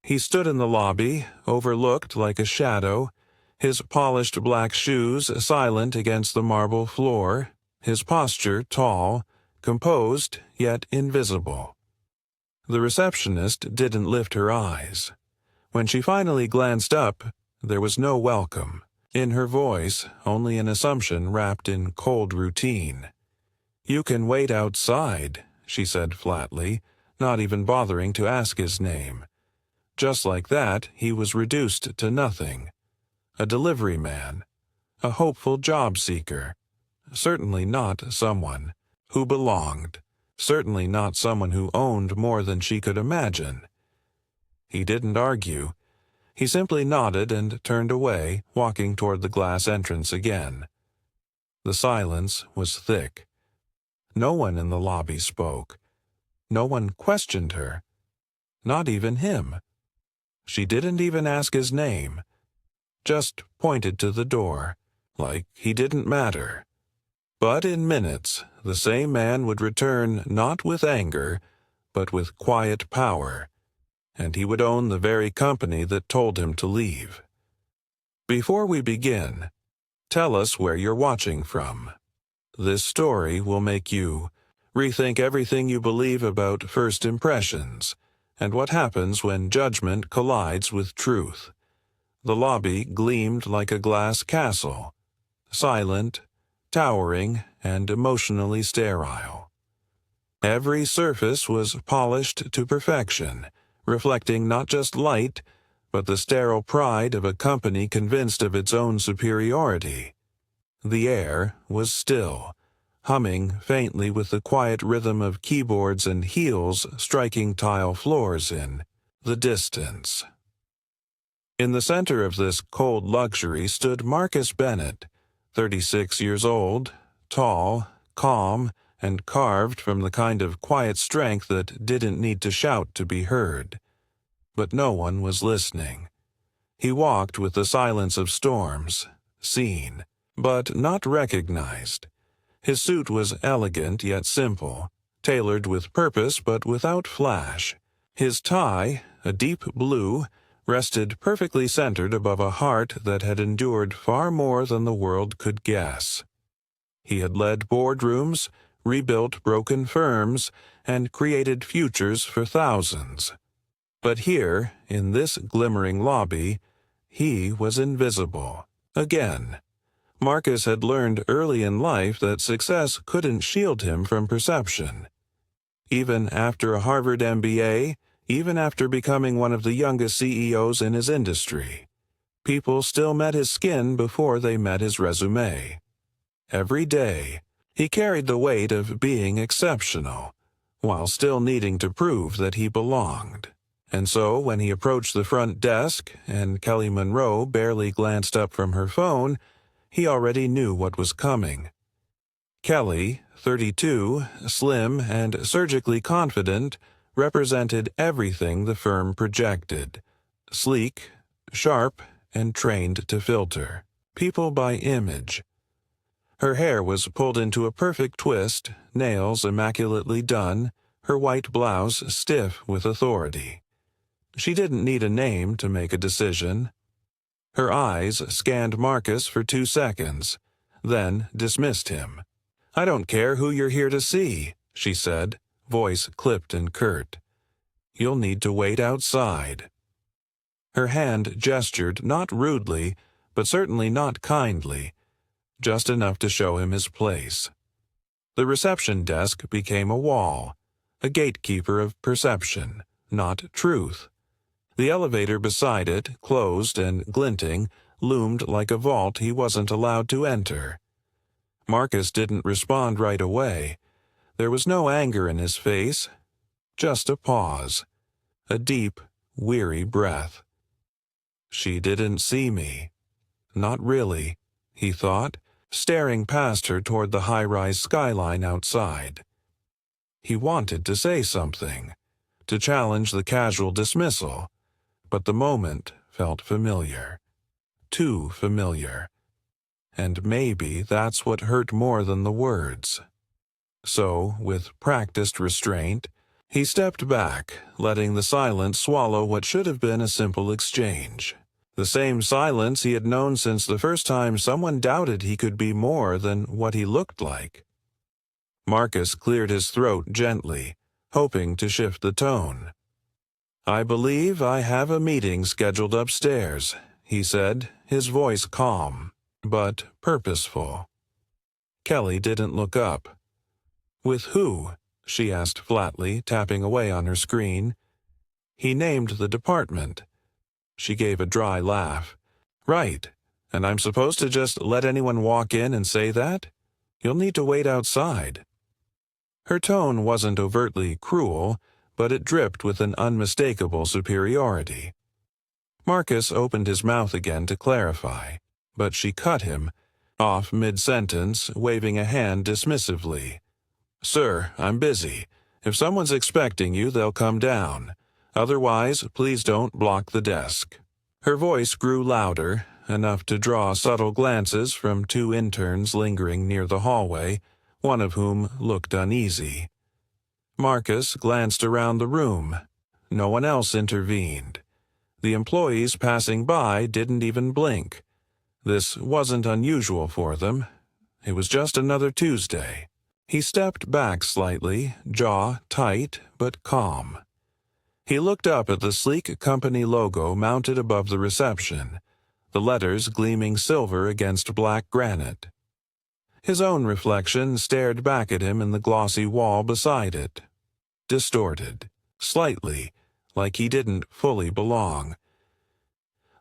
He stood in the lobby, overlooked like a shadow, his polished black shoes silent against the marble floor, his posture tall, composed yet invisible. The receptionist didn't lift her eyes. When she finally glanced up, there was no welcome. In her voice, only an assumption wrapped in cold routine. "You can wait outside," she said flatly, not even bothering to ask his name. Just like that, he was reduced to nothing. A delivery man. A hopeful job seeker. Certainly not someone who belonged. Certainly not someone who owned more than she could imagine. He didn't argue. He simply nodded and turned away, walking toward the glass entrance again. The silence was thick. No one in the lobby spoke. No one questioned her. Not even him. She didn't even ask his name. Just pointed to the door, like he didn't matter. But in minutes, the same man would return not with anger, but with quiet power, and he would own the very company that told him to leave. Before we begin, tell us where you're watching from. This story will make you rethink everything you believe about first impressions, and what happens when judgment collides with truth. The lobby gleamed like a glass castle, silent, towering, and emotionally sterile. Every surface was polished to perfection, reflecting not just light, but the sterile pride of a company convinced of its own superiority. The air was still, humming faintly with the quiet rhythm of keyboards and heels striking tile floors in the distance. In the center of this cold luxury stood Marcus Bennett, 36 years old, tall, calm, and carved from the kind of quiet strength that didn't need to shout to be heard. But no one was listening. He walked with the silence of storms, seen, but not recognized. His suit was elegant yet simple, tailored with purpose but without flash. His tie, a deep blue, rested perfectly centered above a heart that had endured far more than the world could guess. He had led boardrooms, rebuilt broken firms, and created futures for thousands. But here, in this glimmering lobby, he was invisible. Again. Marcus had learned early in life that success couldn't shield him from perception. Even after a Harvard MBA, even after becoming one of the youngest CEOs in his industry, people still met his skin before they met his resume. Every day, he carried the weight of being exceptional, while still needing to prove that he belonged. And so, when he approached the front desk and Kelly Monroe barely glanced up from her phone, he already knew what was coming. Kelly, 32, slim and surgically confident, represented everything the firm projected. Sleek, sharp, and trained to filter people by image. Her hair was pulled into a perfect twist, nails immaculately done, her white blouse stiff with authority. She didn't need a name to make a decision. Her eyes scanned Marcus for 2 seconds, then dismissed him. "I don't care who you're here to see," she said, voice clipped and curt. "You'll need to wait outside." Her hand gestured not rudely, but certainly not kindly, just enough to show him his place. The reception desk became a wall, a gatekeeper of perception, not truth. The elevator beside it, closed and glinting, loomed like a vault he wasn't allowed to enter. Marcus didn't respond right away. There was no anger in his face, just a pause, a deep, weary breath. She didn't see me. Not really, he thought, staring past her toward the high-rise skyline outside. He wanted to say something, to challenge the casual dismissal, but the moment felt familiar. Too familiar. And maybe that's what hurt more than the words. So, with practiced restraint, He stepped back, letting the silence swallow what should have been a simple exchange. The same silence he had known since the first time someone doubted he could be more than what he looked like. Marcus cleared his throat gently, hoping to shift the tone. "I believe I have a meeting scheduled upstairs," he said, his voice calm, but purposeful. Kelly didn't look up. "With who?" she asked flatly, tapping away on her screen. He named the department. She gave a dry laugh. "Right, and I'm supposed to just let anyone walk in and say that? You'll need to wait outside." Her tone wasn't overtly cruel, but it dripped with an unmistakable superiority. Marcus opened his mouth again to clarify, but she cut him off mid-sentence, waving a hand dismissively. "Sir, I'm busy. If someone's expecting you, they'll come down. Otherwise, please don't block the desk." Her voice grew louder, enough to draw subtle glances from two interns lingering near the hallway, one of whom looked uneasy. Marcus glanced around the room. No one else intervened. The employees passing by didn't even blink. This wasn't unusual for them. It was just another Tuesday. He stepped back slightly, jaw tight but calm. He looked up at the sleek company logo mounted above the reception, the letters gleaming silver against black granite. His own reflection stared back at him in the glossy wall beside it. Distorted, slightly, like he didn't fully belong.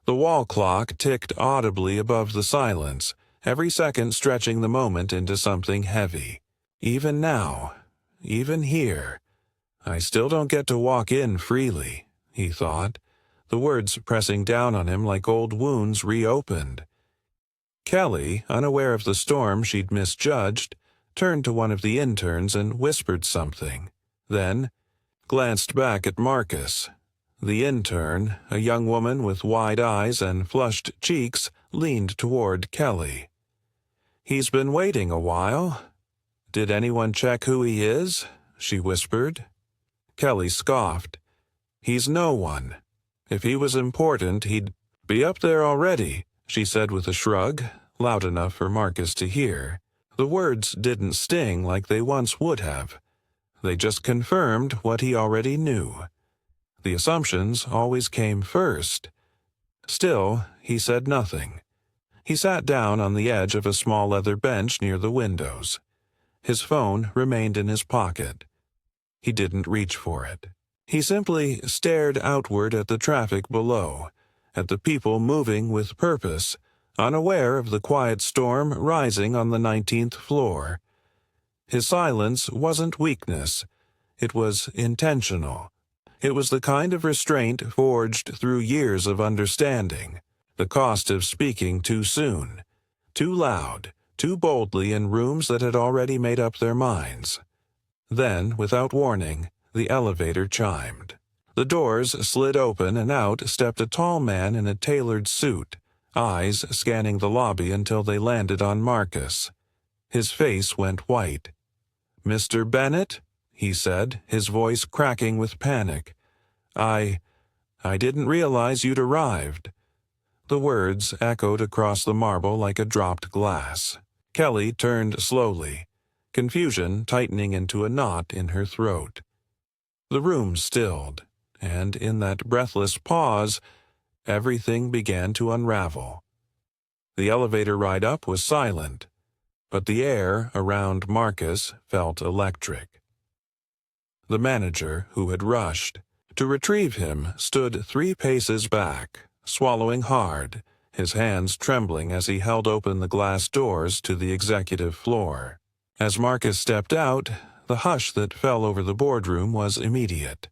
The wall clock ticked audibly above the silence, every second stretching the moment into something heavy. Even now, even here, I still don't get to walk in freely, he thought, the words pressing down on him like old wounds reopened. Kelly, unaware of the storm she'd misjudged, turned to one of the interns and whispered something, then glanced back at Marcus. The intern, a young woman with wide eyes and flushed cheeks, leaned toward Kelly. "He's been waiting a while. Did anyone check who he is?" she whispered. Kelly scoffed. "He's no one. If he was important, he'd be up there already," she said with a shrug, loud enough for Marcus to hear. The words didn't sting like they once would have. They just confirmed what he already knew. The assumptions always came first. Still, he said nothing. He sat down on the edge of a small leather bench near the windows. His phone remained in his pocket. He didn't reach for it. He simply stared outward at the traffic below, at the people moving with purpose, unaware of the quiet storm rising on the 19th floor. His silence wasn't weakness. It was intentional. It was the kind of restraint forged through years of understanding, the cost of speaking too soon, too loud, too boldly in rooms that had already made up their minds. Then, without warning, the elevator chimed. The doors slid open and out stepped a tall man in a tailored suit, eyes scanning the lobby until they landed on Marcus. His face went white. "Mr. Bennett?" he said, his voice cracking with panic. I didn't realize you'd arrived." The words echoed across the marble like a dropped glass. Kelly turned slowly, confusion tightening into a knot in her throat. The room stilled, and in that breathless pause, everything began to unravel. The elevator ride up was silent, but the air around Marcus felt electric. The manager, who had rushed to retrieve him, stood 3 paces back, swallowing hard, his hands trembling as he held open the glass doors to the executive floor. As Marcus stepped out, the hush that fell over the boardroom was immediate.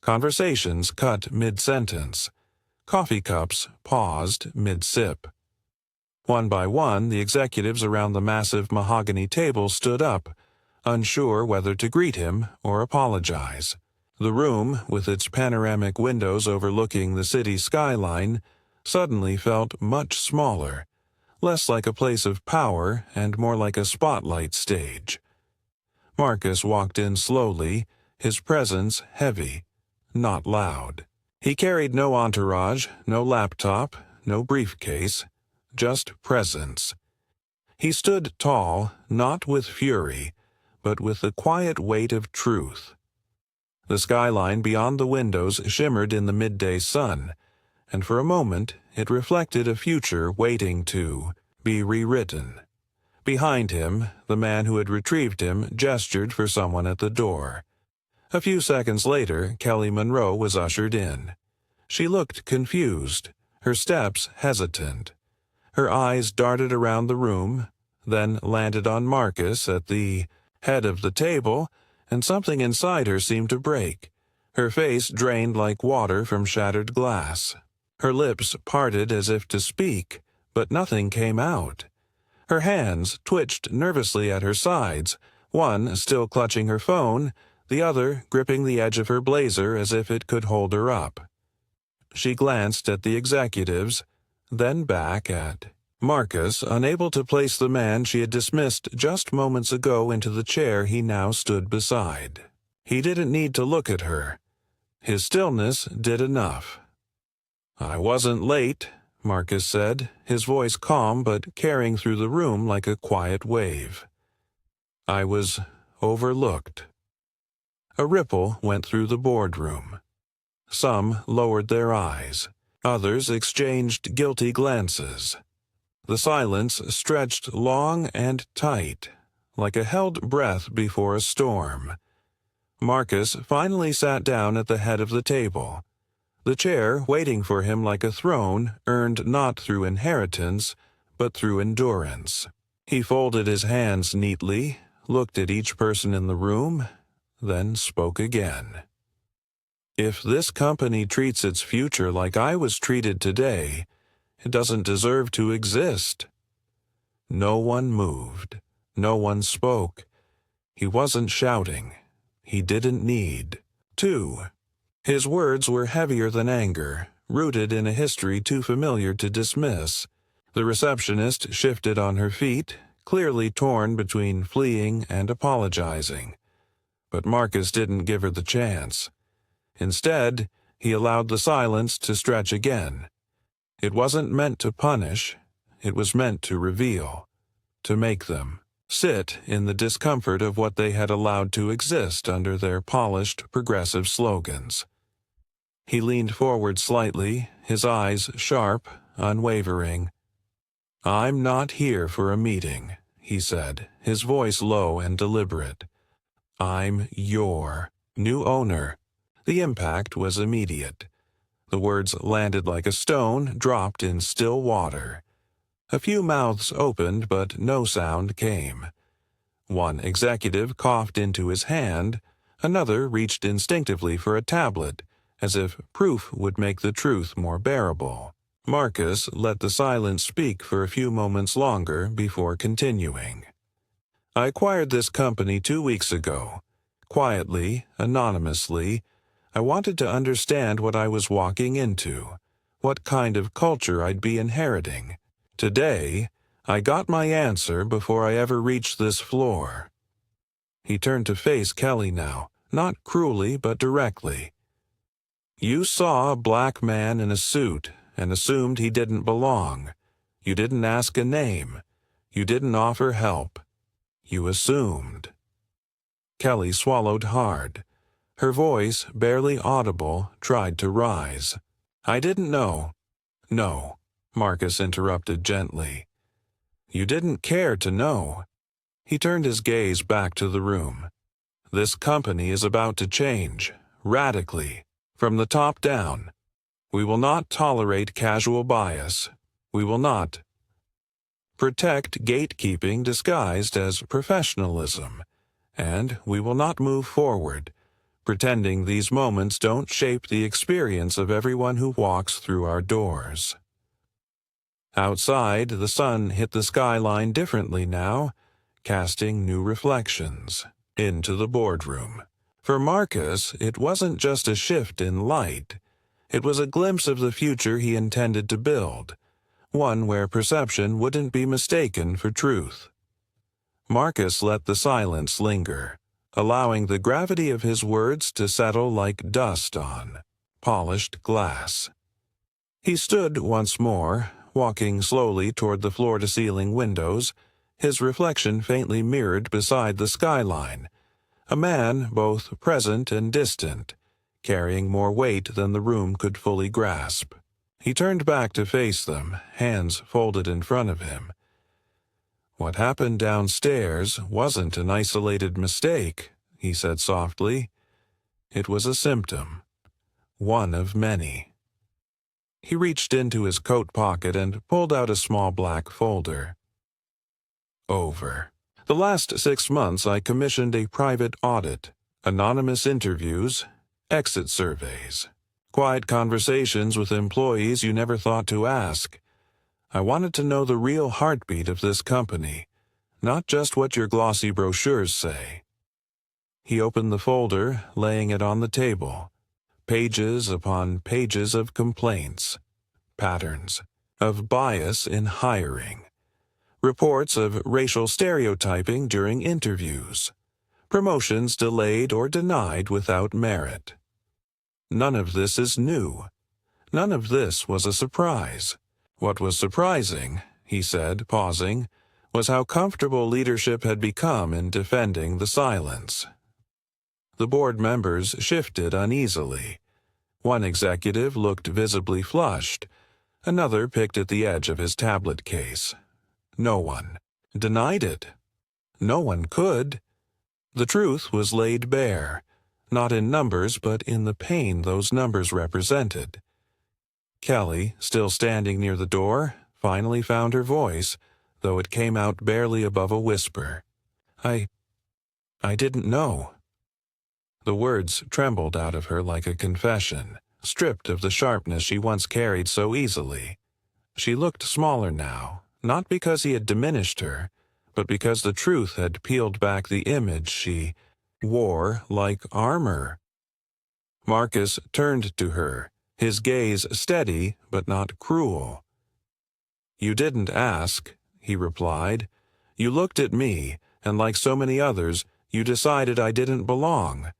Conversations cut mid-sentence. Coffee cups paused mid-sip. One by one, the executives around the massive mahogany table stood up, unsure whether to greet him or apologize. The room, with its panoramic windows overlooking the city skyline, suddenly felt much smaller, less like a place of power and more like a spotlight stage. Marcus walked in slowly, his presence heavy, not loud. He carried no entourage, no laptop, no briefcase, just presence. He stood tall, not with fury, but with the quiet weight of truth. The skyline beyond the windows shimmered in the midday sun, and for a moment it reflected a future waiting to be rewritten. Behind him, the man who had retrieved him gestured for someone at the door. A few seconds later, Kelly Monroe was ushered in. She looked confused, her steps hesitant. Her eyes darted around the room, then landed on Marcus at the head of the table, and something inside her seemed to break. Her face drained like water from shattered glass. Her lips parted as if to speak, but nothing came out. Her hands twitched nervously at her sides, one still clutching her phone, the other gripping the edge of her blazer as if it could hold her up. She glanced at the executives, then back at Marcus, unable to place the man she had dismissed just moments ago into the chair he now stood beside. He didn't need to look at her. His stillness did enough. "I wasn't late," Marcus said, his voice calm but carrying through the room like a quiet wave. "I was overlooked." A ripple went through the boardroom. Some lowered their eyes. Others exchanged guilty glances. The silence stretched long and tight, like a held breath before a storm. Marcus finally sat down at the head of the table. The chair, waiting for him like a throne, earned not through inheritance, but through endurance. He folded his hands neatly, looked at each person in the room, then spoke again. "If this company treats its future like I was treated today, it doesn't deserve to exist." No one moved. No one spoke. He wasn't shouting. He didn't need to. His words were heavier than anger, rooted in a history too familiar to dismiss. The receptionist shifted on her feet, clearly torn between fleeing and apologizing. But Marcus didn't give her the chance. Instead, he allowed the silence to stretch again. It wasn't meant to punish. It was meant to reveal, to make them sit in the discomfort of what they had allowed to exist under their polished, progressive slogans. He leaned forward slightly, his eyes sharp, unwavering. "I'm not here for a meeting," he said, his voice low and deliberate. "I'm your new owner." The impact was immediate. The words landed like a stone dropped in still water. A few mouths opened, but no sound came. One executive coughed into his hand, another reached instinctively for a tablet, as if proof would make the truth more bearable. Marcus let the silence speak for a few moments longer before continuing. "I acquired this company 2 weeks ago. Quietly, anonymously, I wanted to understand what I was walking into, what kind of culture I'd be inheriting. Today, I got my answer before I ever reached this floor." He turned to face Kelly now, not cruelly but directly. "You saw a black man in a suit and assumed he didn't belong. You didn't ask a name. You didn't offer help. You assumed." Kelly swallowed hard. Her voice, barely audible, tried to rise. "I didn't know." "No," Marcus interrupted gently. "You didn't care to know." He turned his gaze back to the room. "This company is about to change, radically, from the top down. We will not tolerate casual bias. We will not protect gatekeeping disguised as professionalism. And we will not move forward, pretending these moments don't shape the experience of everyone who walks through our doors." Outside, the sun hit the skyline differently now, casting new reflections into the boardroom. For Marcus, it wasn't just a shift in light. It was a glimpse of the future he intended to build, one where perception wouldn't be mistaken for truth. Marcus let the silence linger, allowing the gravity of his words to settle like dust on polished glass. He stood once more, walking slowly toward the floor-to-ceiling windows, his reflection faintly mirrored beside the skyline, a man both present and distant, carrying more weight than the room could fully grasp. He turned back to face them, hands folded in front of him. "What happened downstairs wasn't an isolated mistake," he said softly. "It was a symptom. One of many." He reached into his coat pocket and pulled out a small black folder. Over. The last 6 months I commissioned a private audit, anonymous interviews, exit surveys, quiet conversations with employees you never thought to ask. I wanted to know the real heartbeat of this company, not just what your glossy brochures say. He opened the folder, laying it on the table. Pages upon pages of complaints, patterns of bias in hiring, reports of racial stereotyping during interviews, promotions delayed or denied without merit. None of this is new. None of this was a surprise. What was surprising, he said, pausing, was how comfortable leadership had become in defending the silence. The board members shifted uneasily. One executive looked visibly flushed. Another picked at the edge of his tablet case. No one denied it. No one could. The truth was laid bare, not in numbers but in the pain those numbers represented. Kelly, still standing near the door, finally found her voice, though it came out barely above a whisper. I didn't know." The words trembled out of her like a confession, stripped of the sharpness she once carried so easily. She looked smaller now, not because he had diminished her, but because the truth had peeled back the image she wore like armor. Marcus turned to her, his gaze steady but not cruel. "You didn't ask," he replied. "You looked at me, and like so many others, you decided I didn't belong.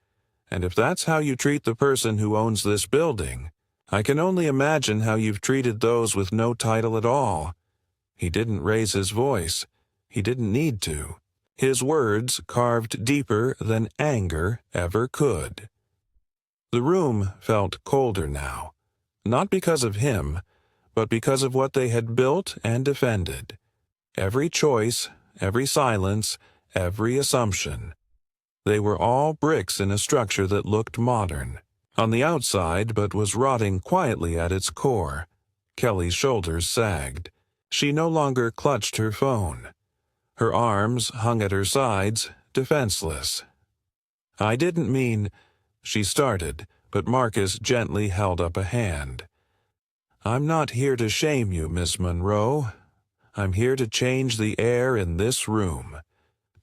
And if that's how you treat the person who owns this building, I can only imagine how you've treated those with no title at all." He didn't raise his voice. He didn't need to. His words carved deeper than anger ever could. The room felt colder now, not because of him, but because of what they had built and defended. Every choice, every silence, every assumption. They were all bricks in a structure that looked modern, on the outside but was rotting quietly at its core. Kelly's shoulders sagged. She no longer clutched her phone. Her arms hung at her sides, defenseless. "I didn't mean—" she started, but Marcus gently held up a hand. "I'm not here to shame you, Miss Monroe. I'm here to change the air in this room,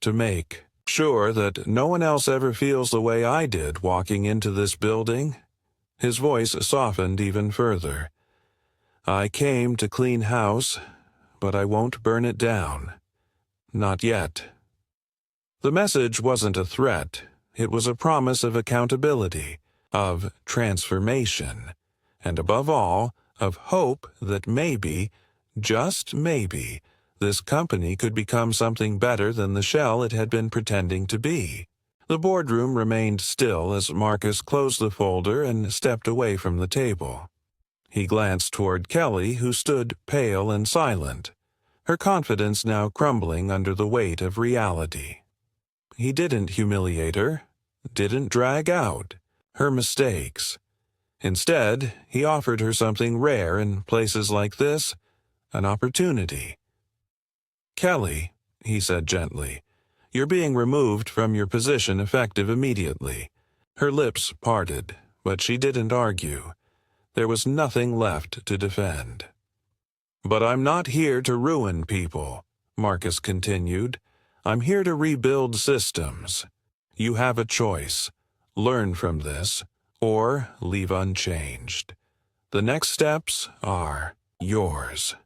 to make sure that no one else ever feels the way I did walking into this building." His voice softened even further. "I came to clean house, but I won't burn it down. Not yet." The message wasn't a threat. It was a promise of accountability, of transformation, and above all, of hope that maybe, just maybe, this company could become something better than the shell it had been pretending to be. The boardroom remained still as Marcus closed the folder and stepped away from the table. He glanced toward Kelly, who stood pale and silent, her confidence now crumbling under the weight of reality. He didn't humiliate her, didn't drag out her mistakes. Instead, he offered her something rare in places like this, an opportunity. "Kelly," he said gently, "you're being removed from your position effective immediately." Her lips parted, but she didn't argue. There was nothing left to defend. "But I'm not here to ruin people," Marcus continued. "I'm here to rebuild systems. You have a choice. Learn from this, or leave unchanged. The next steps are yours."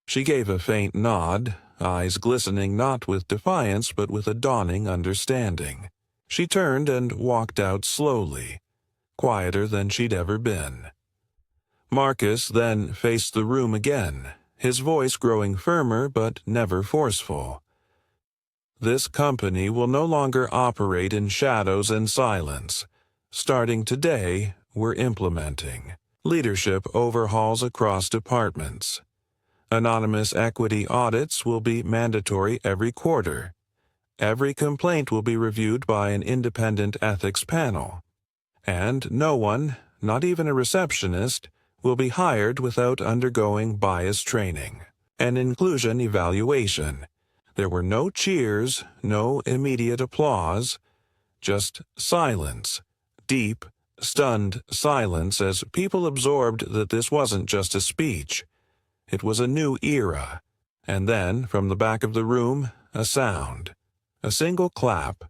She gave a faint nod, eyes glistening not with defiance but with a dawning understanding. She turned and walked out slowly, quieter than she'd ever been. Marcus then faced the room again, his voice growing firmer but never forceful. This company will no longer operate in shadows and silence. Starting today, we're implementing leadership overhauls across departments. Anonymous equity audits will be mandatory every quarter. Every complaint will be reviewed by an independent ethics panel. And no one, not even a receptionist, will be hired without undergoing bias training. An inclusion evaluation. There were no cheers, no immediate applause, just silence. Deep, stunned silence as people absorbed that this wasn't just a speech. It was a new era. And then, from the back of the room, a sound. A single clap.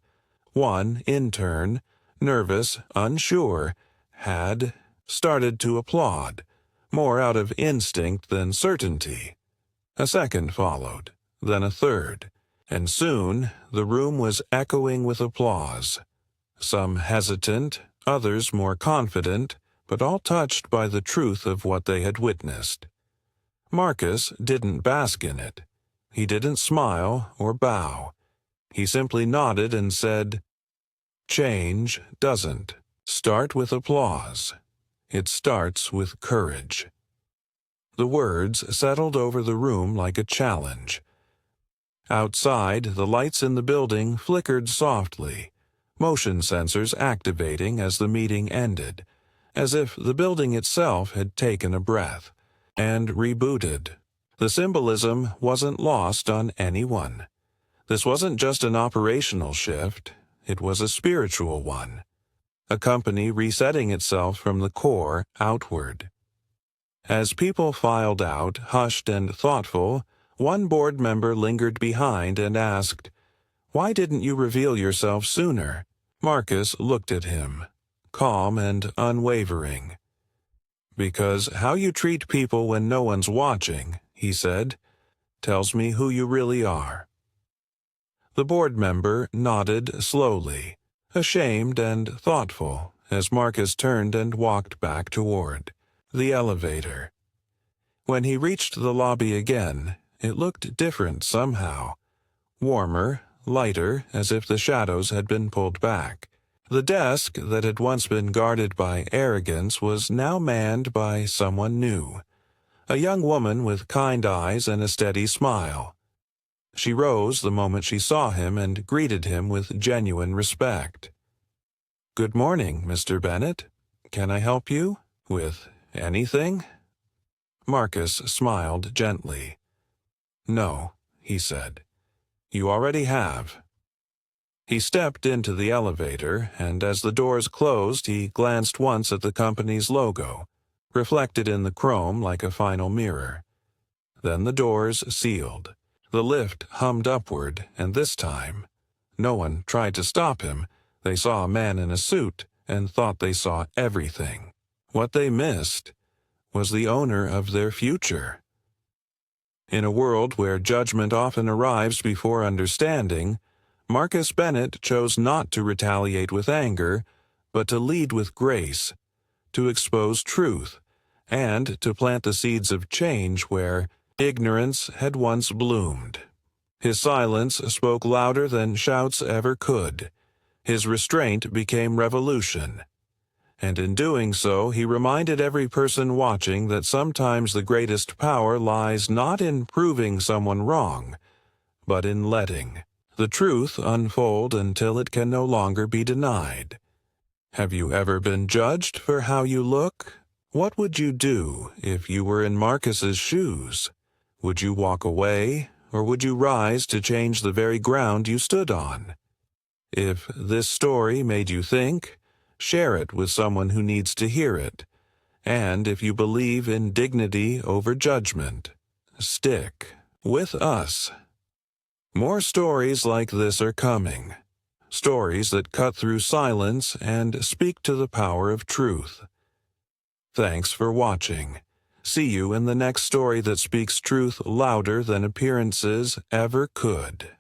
One intern, nervous, unsure, had started to applaud, more out of instinct than certainty. A second followed, then a third, and soon the room was echoing with applause. Some hesitant, others more confident, but all touched by the truth of what they had witnessed. Marcus didn't bask in it. He didn't smile or bow. He simply nodded and said, "Change doesn't start with applause. It starts with courage." The words settled over the room like a challenge. Outside, the lights in the building flickered softly, motion sensors activating as the meeting ended, as if the building itself had taken a breath and rebooted. The symbolism wasn't lost on anyone. This wasn't just an operational shift, it was a spiritual one. A company resetting itself from the core outward. As people filed out, hushed and thoughtful, one board member lingered behind and asked, "Why didn't you reveal yourself sooner?" Marcus looked at him, calm and unwavering. "Because how you treat people when no one's watching," he said, "tells me who you really are." The board member nodded slowly, ashamed and thoughtful, as Marcus turned and walked back toward the elevator. When he reached the lobby again, it looked different somehow. Warmer, lighter, as if the shadows had been pulled back. The desk that had once been guarded by arrogance was now manned by someone new. A young woman with kind eyes and a steady smile. She rose the moment she saw him and greeted him with genuine respect. "Good morning, Mr. Bennett. Can I help you with anything?" Marcus smiled gently. "No," he said. "You already have." He stepped into the elevator, and as the doors closed, he glanced once at the company's logo, reflected in the chrome like a final mirror. Then the doors sealed. The lift hummed upward, and this time, no one tried to stop him. They saw a man in a suit and thought they saw everything. What they missed was the owner of their future. In a world where judgment often arrives before understanding, Marcus Bennett chose not to retaliate with anger, but to lead with grace, to expose truth, and to plant the seeds of change where ignorance had once bloomed. His silence spoke louder than shouts ever could. His restraint became revolution. And in doing so, he reminded every person watching that sometimes the greatest power lies not in proving someone wrong, but in letting the truth unfold until it can no longer be denied. Have you ever been judged for how you look? What would you do if you were in Marcus's shoes? Would you walk away, or would you rise to change the very ground you stood on? If this story made you think, share it with someone who needs to hear it. And if you believe in dignity over judgment, stick with us. More stories like this are coming. Stories that cut through silence and speak to the power of truth. Thanks for watching. See you in the next story that speaks truth louder than appearances ever could.